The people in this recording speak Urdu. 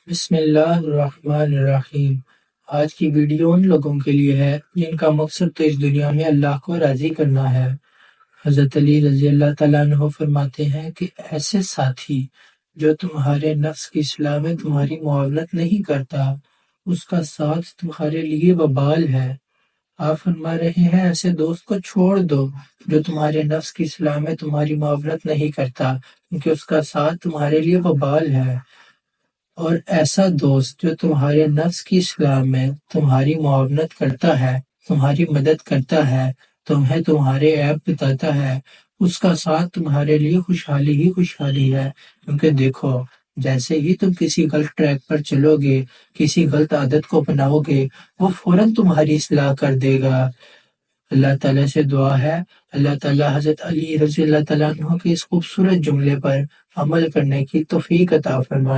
بسم اللہ الرحمن الرحیم۔ آج کی ویڈیو ان لوگوں کے لیے ہے جن کا مقصد تو اس دنیا میں اللہ کو راضی کرنا ہے۔ حضرت علی رضی اللہ تعالیٰ عنہ فرماتے ہیں کہ ایسے ساتھی جو تمہارے نفس کی اصلاح میں تمہاری معاونت نہیں کرتا، اس کا ساتھ تمہارے لیے وبال ہے۔ آپ فرما رہے ہیں ایسے دوست کو چھوڑ دو جو تمہارے نفس کی اصلاح میں تمہاری معاونت نہیں کرتا، کیونکہ اس کا ساتھ تمہارے لیے وبال ہے۔ اور ایسا دوست جو تمہارے نفس کی اصلاح میں تمہاری معاونت کرتا ہے، تمہاری مدد کرتا ہے، تمہیں تمہارے عیب بتاتا ہے، اس کا ساتھ تمہارے لیے خوشحالی ہی خوشحالی ہے۔ کیونکہ دیکھو، جیسے ہی تم کسی غلط ٹریک پر چلو گے، کسی غلط عادت کو اپناؤ گے، وہ فوراً تمہاری اصلاح کر دے گا۔ اللہ تعالیٰ سے دعا ہے اللہ تعالیٰ حضرت علی رضی اللہ تعالیٰ عنہ کے اس خوبصورت جملے پر عمل کرنے کی توفیق عطا فرمائے۔